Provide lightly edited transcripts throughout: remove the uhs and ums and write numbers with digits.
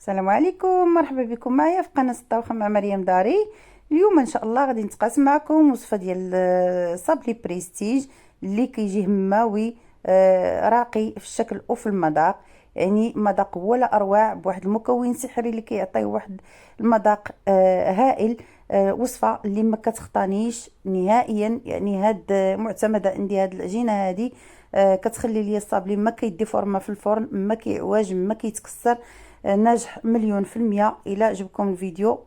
السلام عليكم، مرحبا بكم معايا في قناه الطبخ مع مريم داري. اليوم ان شاء الله غادي نتقاسم معكم وصفه ديال صابلي بريستيج اللي كيجي هماوي، راقي في الشكل وفي المذاق. يعني مذاق ولا اروع، بواحد المكون سحري اللي كيعطيه واحد المذاق هائل. وصفه اللي ما كتخطانيش نهائيا، يعني هاد معتمده عندي هاد العجينه هادي. كتخلي لي الصابلي ما كيديفورما في الفرن، ما كيعواج، ما كيتكسر. ناجح مليون في المية. الى عجبكم الفيديو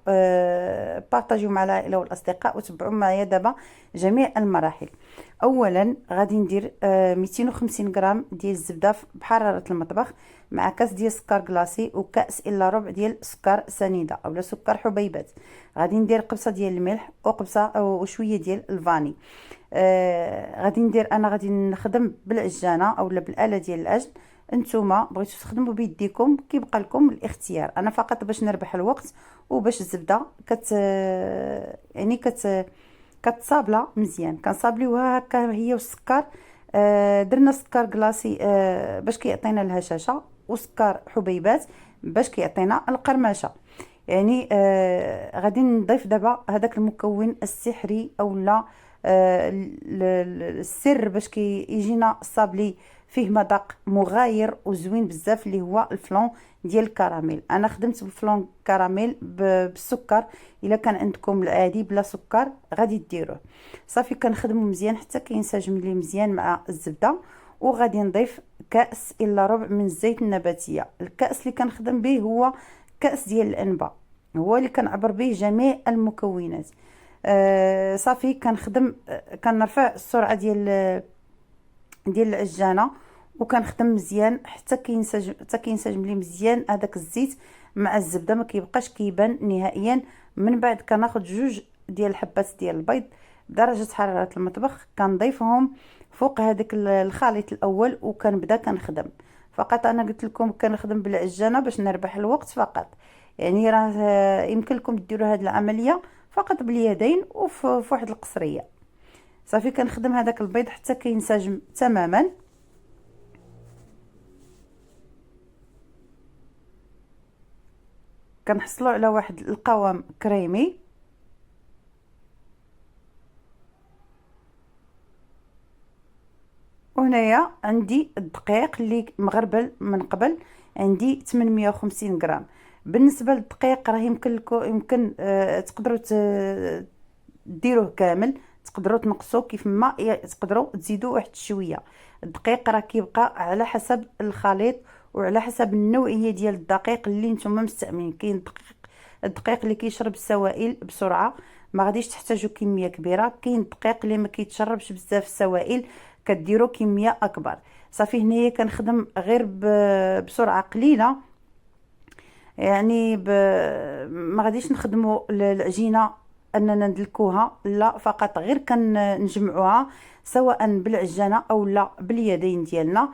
بارطاجيو مع العائله والاصدقاء وتبعوا معايا دابا جميع المراحل. اولا غادي ندير 250 غرام ديال الزبده بحراره المطبخ، مع كاس ديال السكر كلاصي وكاس الا ربع ديال سكر سنيده اولا سكر حبيبات. غادي ندير قبصه ديال الملح وقبصه وشويه ديال الفاني. غادي نخدم بالعجانه اولا بالاله ديال العجن. انتوما بغيتو تخدموا بيديكم كيبقى لكم الاختيار، انا فقط باش نربح الوقت وباش الزبده يعني كتصابله مزيان. كنصابليوها هكا هي والسكر. درنا سكر كلاصي باش كيعطينا الهشاشه، وسكر حبيبات باش كيعطينا القرمشه. يعني غادي نضيف دابا هذاك المكون السحري اولا السر باش كيجينا الصابلي فيه مذاق مغاير وزوين بزاف، اللي هو الفلون ديال الكراميل. انا خدمت بالفلون كراميل بالسكر، الا كان عندكم العادي بلا سكر غادي ديروه. صافي كنخدمو مزيان حتى كينسجم لي مزيان مع الزبده. وغادي نضيف كاس الا ربع من الزيت النباتيه. الكاس اللي كنخدم به هو كاس ديال الانبه، هو اللي كنعبر به جميع المكونات. صافي كنخدم، كنرفع السرعه ديال العجانه وكنخدم مزيان حتى كينسجم لي مزيان هذاك الزيت مع الزبده، ما كيبقاش كيبان نهائيا. من بعد كناخذ جوج ديال الحبات ديال البيض بدرجه حراره المطبخ، كنضيفهم فوق هذاك الخليط الاول وكنبدا كنخدم. فقط انا قلت لكم كنخدم بالعجانه باش نربح الوقت فقط. يعني راه يمكن لكم ديروا هذه العمليه فقط باليدين وفي واحد القصريه. صافي كنخدم هذاك البيض حتى كينسجم تماما. كنحصلوا على واحد القوام كريمي. وهنايا عندي الدقيق اللي مغربل من قبل، عندي 850 غرام. بالنسبه للدقيق راه يمكن تقدروا ديروه كامل، تقدروا تنقصوا كيف ما تقدروا تزيدوا واحد شويه. الدقيق راه كيبقى على حسب الخليط وعلى حسب النوعيه ديال الدقيق اللي نتوما مستعملين. كاين الدقيق اللي كيشرب السوائل بسرعه، ما غاديش تحتاجوا كميه كبيره. كاين الدقيق اللي ما كيتشربش بزاف السوائل، كديروا كميه اكبر. صافي هنايا كنخدم غير بسرعه قليله. يعني ما غاديش نخدموا العجينه اننا ندلكوها، لا، فقط غير كنجمعوها سواء بالعجانه او لا باليدين ديالنا.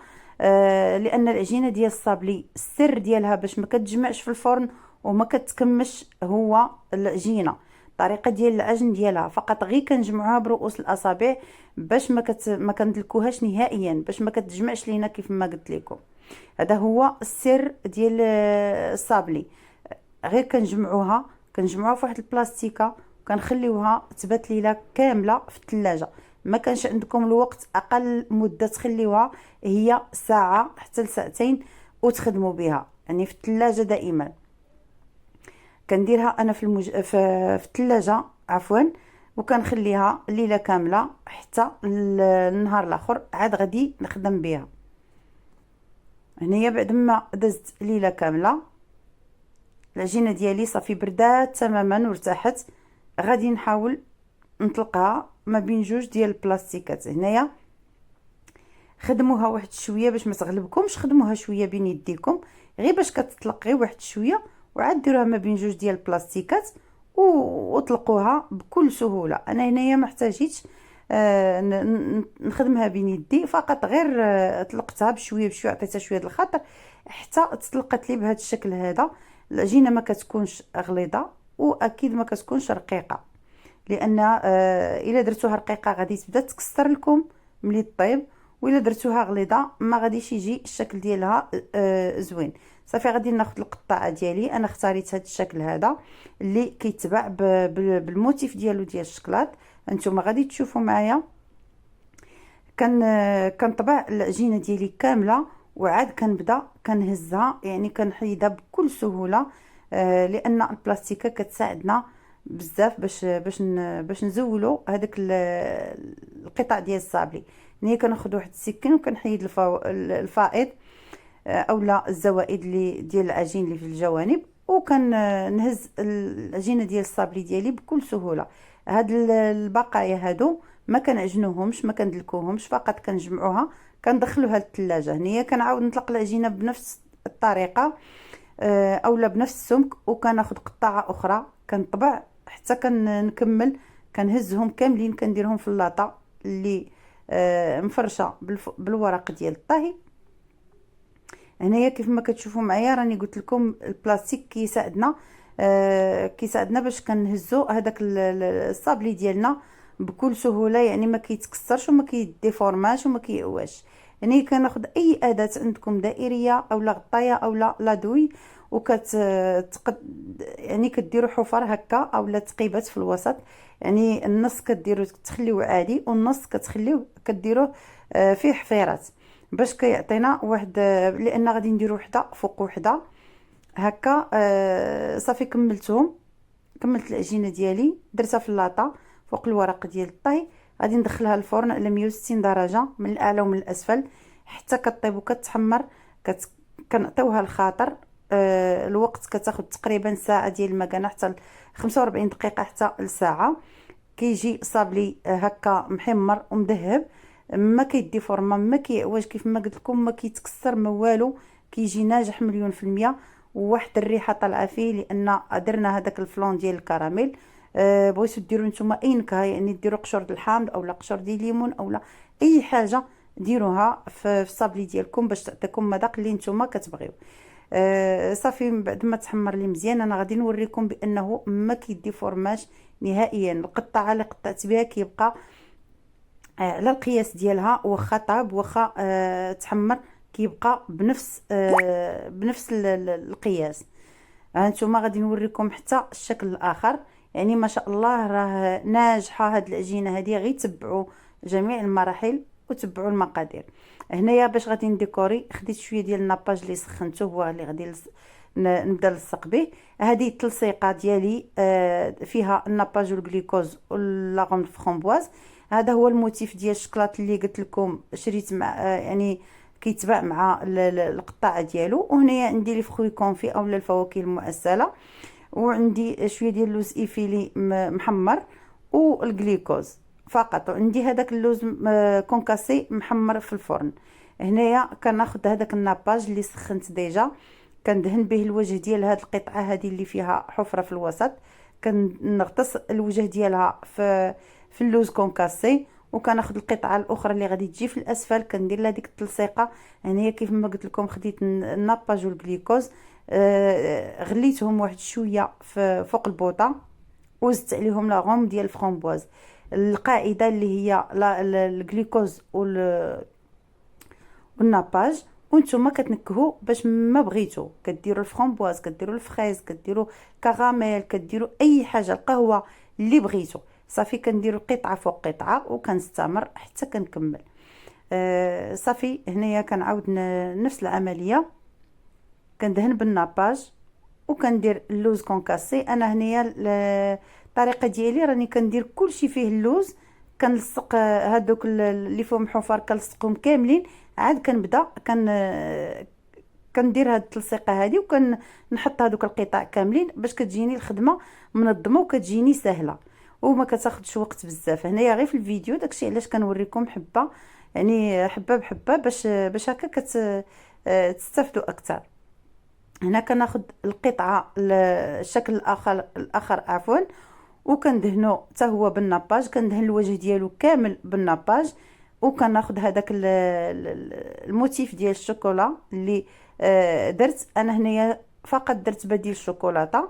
لان العجينه ديال الصابلي السر ديالها باش ما كتجمعش في الفرن وما كتكمش هو العجينه، الطريقه ديال العجن ديالها فقط غير كنجمعوها برؤوس الاصابع باش ما كندلكوهاش نهائيا، باش ما كتجمعش لينا كيف ما قلت لكم. هذا هو السر ديال الصابلي. غير كنجمعوها في واحد البلاستيكه وكنخليوها تبات ليله كامله في الثلاجه. ما كانش عندكم الوقت، اقل مده تخليوها هي ساعه حتى لساعتين وتخدموا بها، يعني في الثلاجه دائما. كنديرها انا في الثلاجه عفوا، وكنخليها ليله كامله حتى النهار الاخر عاد غادي نخدم بها. هنايا بعد ما دزت ليله كامله العجينه ديالي صافي بردات تماما وارتاحت. غادي نحاول نطلقها ما بين جوج ديال البلاستيكات. هنايا خدموها واحد شويه باش ما تغلبكمش، خدموها شويه بين يديكم غير باش كتطلق غير واحد شويه، وعاد ديروها ما بين جوج ديال البلاستيكات وطلقوها بكل سهوله. انا هنايا ما احتاجيتش نخدمها بين يدي، فقط غير طلقتها بشويه بشويه، عطيتها شويه د الخطر حتى تطلقت لي بهذا الشكل هذا. العجينه ما كتكونش غليظه واكيد ما كتكونش رقيقه، لان الا درتوها رقيقه غادي تبدا تكسر لكم ملي طيب، والا درتوها غليظه ما غاديش يجي الشكل ديالها زوين. صافي غادي ناخذ القطعه ديالي. انا اختاريت هذا الشكل هذا اللي كيتباع بالموتيف ديالو ديال الشكلاط. انتما غادي تشوفوا معايا كنطبع العجينه ديالي كامله، وعاد كنبدا كنهزها، يعني كنحيدها بكل سهوله. لان البلاستيكه كتساعدنا بزاف باش نزولوا هذاك القطع ديال الصابلي. يعني كناخذ واحد السكين وكنحيد الفائض اولا الزوائد اللي ديال العجين اللي في الجوانب، وكنهز العجينه ديال الصابلي ديالي بكل سهوله. هاد البقايا هادو ما كنعجنوهمش، ما كندلكوهمش، فقط كنجمعوها كندخلوها للثلاجه. هنايا كنعاود نطلق العجينه بنفس الطريقه اولا بنفس السمك، وكناخذ قطعه اخرى كنطبع حتى كنكمل كنهزهم كاملين، كنديرهم في اللاطه اللي مفرشه بالورق ديال الطهي. هنايا كيف ما كتشوفوا معايا راني قلت لكم البلاستيك كيساعدنا باش كنهزو هذاك الصابلي ديالنا بكل سهوله، يعني ما كيتكسرش وما كيديفورماش وما كيعواش. يعني كناخذ اي اداه عندكم دائريه اولا غطايه اولا لادوي، يعني كديروا حفر هكا اولا تقيبات في الوسط. يعني النص كديروا تخليوه عادي، والنص كديروه فيه حفيرات باش كيعطينا واحد، لان غادي نديرو وحده فوق وحده هكا. صافي كملت العجينه ديالي، درتها في اللاطه فوق الورق ديال الطهي. غادي ندخلها الفرن على 160 درجه من الاعلى ومن الاسفل حتى كطيب وكتحمر. كنعطيوها الخاطر. الوقت كتاخذ تقريبا ساعه ديال المكانه حتى 45 دقيقه حتى لساعه. كيجي صابلي هكا محمر ومذهب، ما كيديفورما ما كيعوج، كيف ما قلت لكم ما كيتكسر ما والو، كيجي ناجح 100%. وواحد الريحه طالعه فيه لان درنا هذاك الفلون ديال الكراميل. بغيتو ديروا نتوما اي نكهه، يعني ديروا قشور د الحامض اولا قشور ديال الليمون اولا اي حاجه ديروها في الصابلي ديالكم باش تعطيكم مذاق اللي نتوما كتبغيو. صافي من بعد ما تحمر لي مزيان انا غادي نوريكم بانه ما كيديفورماش نهائيا. القطعه اللي قطعت بها كيبقى على القياس ديالها، واخا طاب واخا تحمر كيبقى بنفس القياس. هانتوما غادي نوريكم حتى الشكل الاخر. يعني ما شاء الله راه ناجحه هاد العجينه هذه. غير تبعوا جميع المراحل وتبعوا المقادير. هنايا باش غادي نديكوري خديت شويه ديال الناباج اللي سخنته، هو اللي غادي نبدا نلصق به. هذه التلصيقه ديالي فيها الناباج والجليكوز واللاغوم فرامبواز. هذا هو الموتيف ديال الشكلاط اللي قلت لكم شريت مع يعني كيتباع مع القطاعه ديالو. وهنايا عندي لي فخوي كونفي اولا الفواكه المعسله، وعندي شويه ديال اللوز ايفيلي محمر والجليكوز فقط، وعندي هذاك اللوز كونكاسي محمر في الفرن. هنايا كناخذ هذاك الناباج اللي سخنت ديجا، كندهن به الوجه ديال هذه القطعه هذه اللي فيها حفره في الوسط. كنغطس الوجه ديالها في اللوز كونكاسي، وكناخذ القطعه الاخرى اللي غادي تجي في الاسفل كندير لها ديك التلصيقه. هنايا كيف ما قلت لكم خديت الناباج والجليكوز غليتهم واحد شويه فوق البوطه، وزدت عليهم لاغوم ديال الفرامبواز. القاعده اللي هي الجليكوز والناباج، وانتم كتنكهوا باش ما بغيتو. كديروا الفرامبواز، كديروا الفريز، كديروا كراميل، كديروا اي حاجه القهوه اللي بغيتو. صافي كنديروا قطعه فوق قطعه وكنستمر حتى كنكمل. صافي هنايا كنعاود نفس العمليه، كندهن بالناباج وكندير اللوز كونكاسي. انا هنايا الطريقه ديالي راني كندير كلشي فيه اللوز، كنلصق هادوك اللي فيهم حفر كنلصقهم كاملين، عاد كنبدا كندير هاد التلصيقه هذه وكنحط هادوك القطع كاملين باش كتجيني الخدمه منظمه وكتجيني سهله وما كتاخذش وقت بزاف. هنايا غير في الفيديو داكشي علاش كنوريكم حبه، يعني حبه بحبه باش هكا تستافدوا اكثر. هنا كناخذ القطعه الشكل الاخر عفوا، وكندهنو حتى هو بالناباج. كندهن الوجه ديالو كامل بالناباج، وكناخذ هذاك الموتيف ديال الشوكولا اللي درت انا هنايا. فقط درت بديل الشوكولاته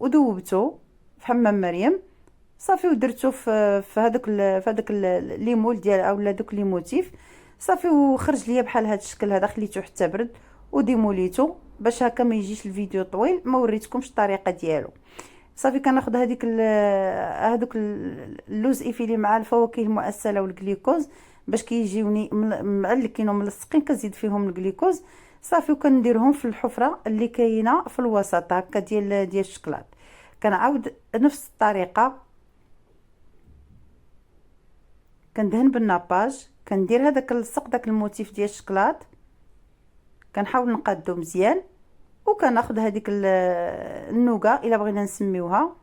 وذوبته في حمام مريم صافي، ودرتو في هذاك الليمول ديال اولا دوك لي موتيف صافي، وخرج ليا بحال هذا الشكل هذا. خليته حتى برد وديموليتو باش هكا ما يجيش الفيديو طويل ما وريتكمش الطريقه ديالو. صافي كناخذ هذوك اللوز ايفيلي مع الفواكه المؤصله والجليكوز باش كيجيوني معلكين وملصقين، كنزيد فيهم الجليكوز صافي، وكنديرهم في الحفره اللي كاينه في الوسط هكا ديال الشكلاط. كنعاود نفس الطريقه، كندهن بالناباج، كندير هذاك اللصق داك الموتيف ديال الشكلاط، كنحاول نقادو مزيان، وكناخذ هذيك النوغا الا بغينا نسميوها،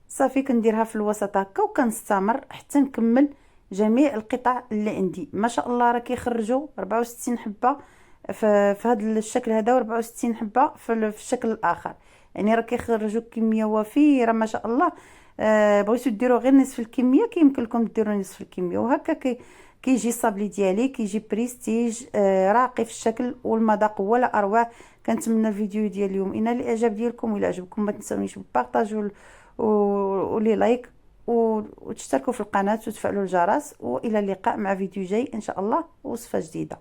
صافي كنديرها في الوسط هكا وكنستمر حتى نكمل جميع القطع اللي عندي. ما شاء الله راه كيخرجوا 64 حبه في هذا الشكل هذا، و64 حبه في الشكل الاخر، يعني راه كيخرجوا كميه وفيره ما شاء الله. بغيتو ديروا غير نصف الكميه كيمكن لكم ديروا نصف الكميه، وهكا كيجي الصابلي ديالي كيجي بريستيج راقي في الشكل والمذاق ولا اروع. كنتمنى الفيديو ديال اليوم ينال الاعجاب ديالكم، ولا عجبكم ما تنساونيش بارطاجيو ولي لايك وتشتركوا في القناه وتفعلوا الجرس، والى اللقاء مع فيديو جاي ان شاء الله وصفه جديده.